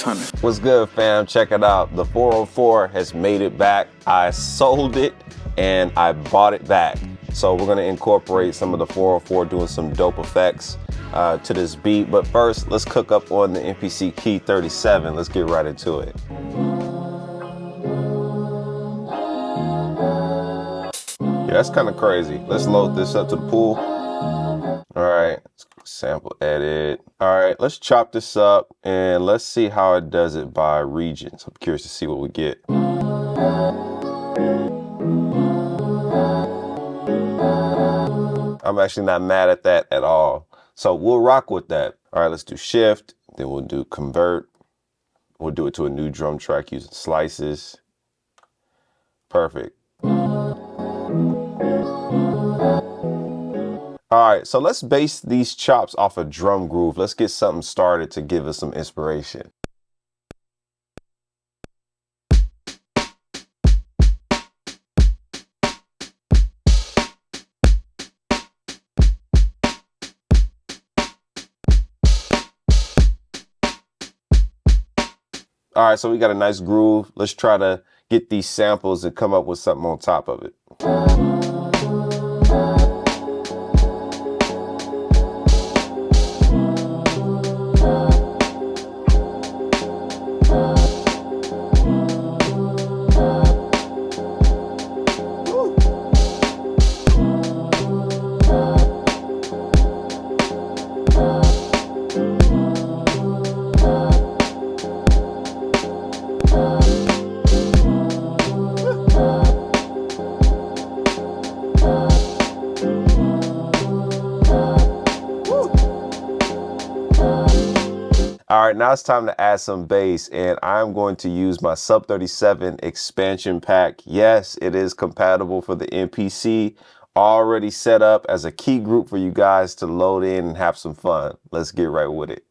booking.yhunter. What's good, fam? Check it out. The 404 has made it back. I sold it and I bought it back. So we're gonna incorporate some of the 404 doing some dope effects to this beat. But first, let's cook up on the MPC Key 37. Let's get right into it. Yeah, that's kind of crazy. Let's load this up to the pool. All right, sample edit. All right, let's chop this up and let's see how it does it by region. So I'm curious to see what we get. I'm actually not mad at that at all. So we'll rock with that. All right, let's do shift, then we'll do convert. We'll do it to a new drum track using slices. Perfect. All right, so let's base these chops off a drum groove. Let's get something started to give us some inspiration. All right, so we got a nice groove. Let's try to get these samples and come up with something on top of it. All right, now it's time to add some bass, and I'm going to use my Sub 37 expansion pack. Yes, it is compatible for the MPC, already set up as a key group for you guys to load in and have some fun. Let's get right with it.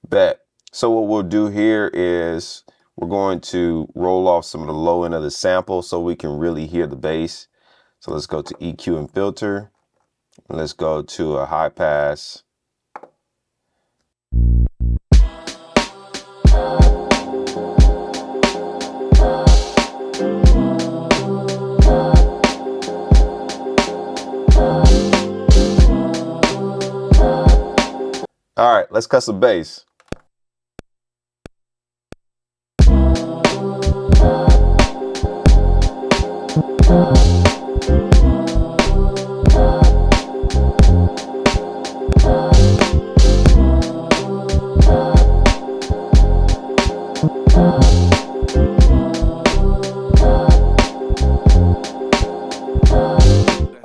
Bet. So what we'll do here is we're going to roll off some of the low end of the sample so we can really hear the bass. So let's go to EQ and filter. Let's go to a high pass. All right, let's cut some bass.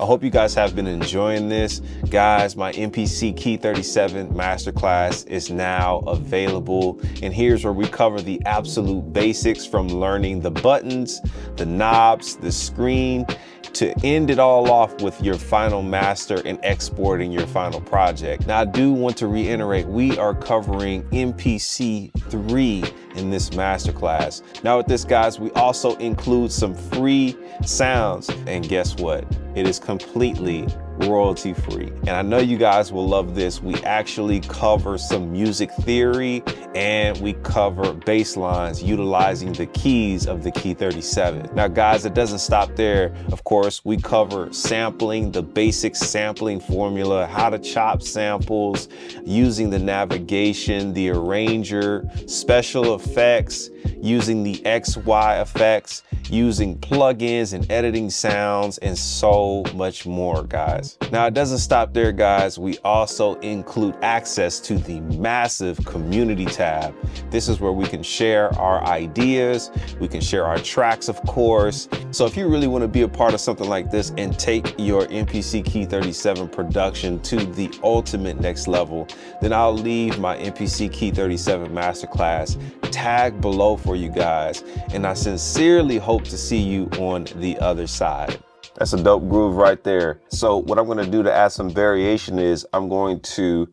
I hope you guys have been enjoying this. Guys, my MPC Key 37 Masterclass is now available. And here's where we cover the absolute basics from learning the buttons, the knobs, the screen, to end it all off with your final master and exporting your final project. Now, I do want to reiterate, we are covering MPC 3 in this masterclass. Now with this, guys, we also include some free sounds. And guess what? It is completely royalty free. And I know you guys will love this. We actually cover some music theory and we cover bass lines utilizing the keys of the Key 37. Now guys, it doesn't stop there. Of course, we cover sampling, the basic sampling formula, how to chop samples, using the navigation, the arranger, special effects, using the XY effects, using plugins and editing sounds, and so much more, guys. Now, it doesn't stop there, guys. We also include access to the massive community tab. This is where we can share our ideas. We can share our tracks, of course. So if you really want to be a part of something like this and take your MPC Key 37 production to the ultimate next level, then I'll leave my MPC Key 37 Masterclass tag below for you guys. And I sincerely hope to see you on the other side. That's a dope groove right there. So what I'm going to do to add some variation is I'm going to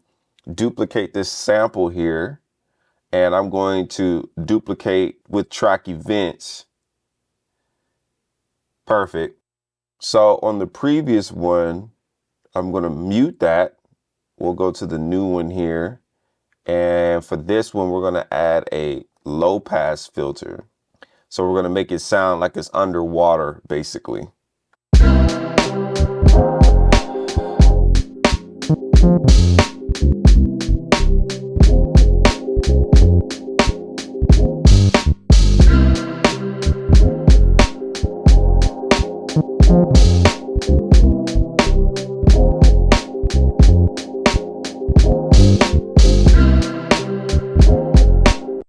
duplicate this sample here, and I'm going to duplicate with track events. Perfect. So on the previous one, I'm going to mute that we'll go to the new one here. And for this one, we're going to add a low pass filter. So we're going to make it sound like it's underwater, basically.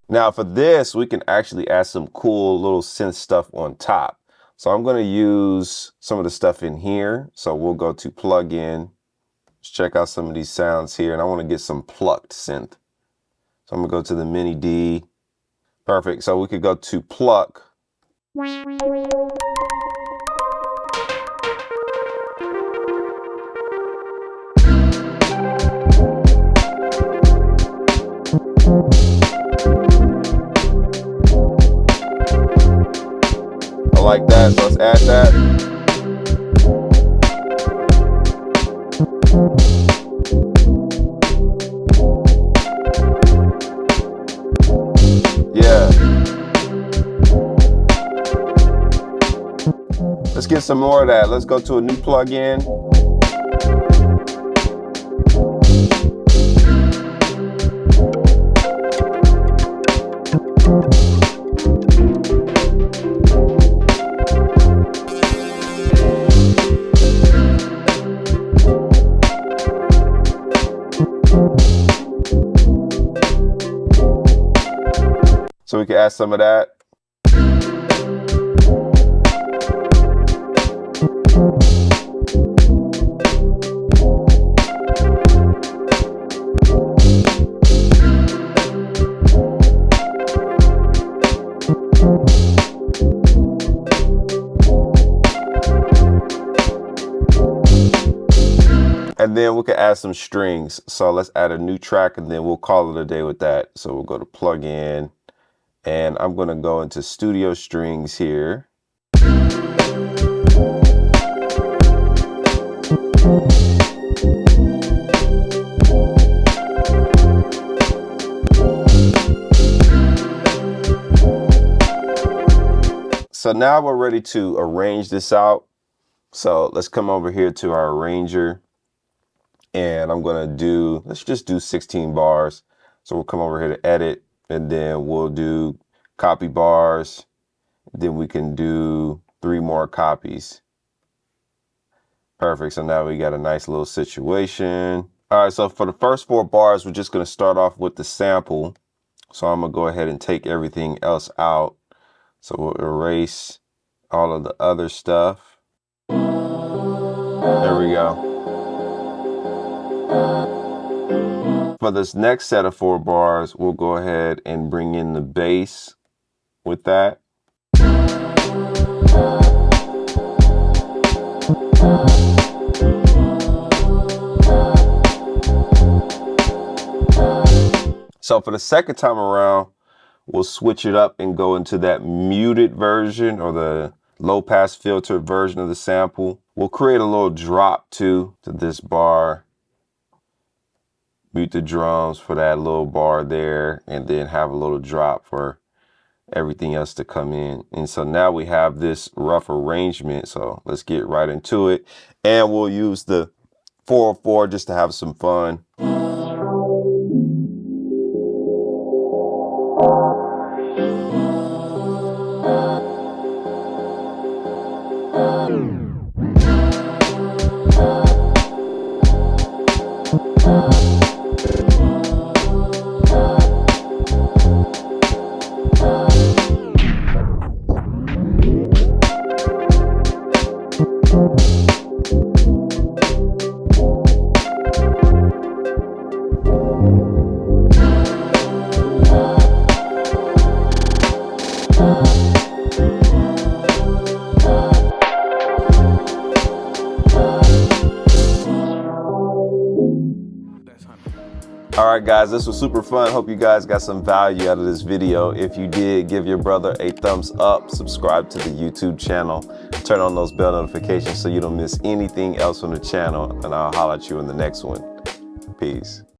Now for this, we can actually add some cool little synth stuff on top. So I'm going to use some of the stuff in here. So we'll go to plugin. Let's check out some of these sounds here. And I want to get some plucked synth. So I'm going to go to the MIDI. Perfect. So we could go to pluck. Like that, so let's add that. Yeah. Let's get some more of that. Let's go to a new plugin. So we can add some of that. And then we can add some strings. So let's add a new track and then we'll call it a day with that. So we'll go to plugin. And I'm going to go into studio strings here. So now we're ready to arrange this out. So let's come over here to our arranger. And I'm going to do, let's just do 16 bars. So we'll come over here to edit. And then we'll do copy bars. Then we can do 3 more copies. Perfect. So now we got a nice little situation. All right. So for the first 4 bars, we're just going to start off with the sample. So I'm going to go ahead and take everything else out. So we'll erase all of the other stuff. There we go. For this next set of 4 bars, we'll go ahead and bring in the bass with that. So for the second time around, we'll switch it up and go into that muted version or the low pass filter version of the sample. We'll create a little drop too to this bar. Mute the drums for that little bar there, and then have a little drop for everything else to come in. And so now we have this rough arrangement. So let's get right into it. And we'll use the 404 just to have some fun. All right, guys, this was super fun. Hope you guys got some value out of this video. If you did, give your brother a thumbs up, subscribe to the YouTube channel, turn on those bell notifications so you don't miss anything else on the channel, and I'll holler at you in the next one. Peace.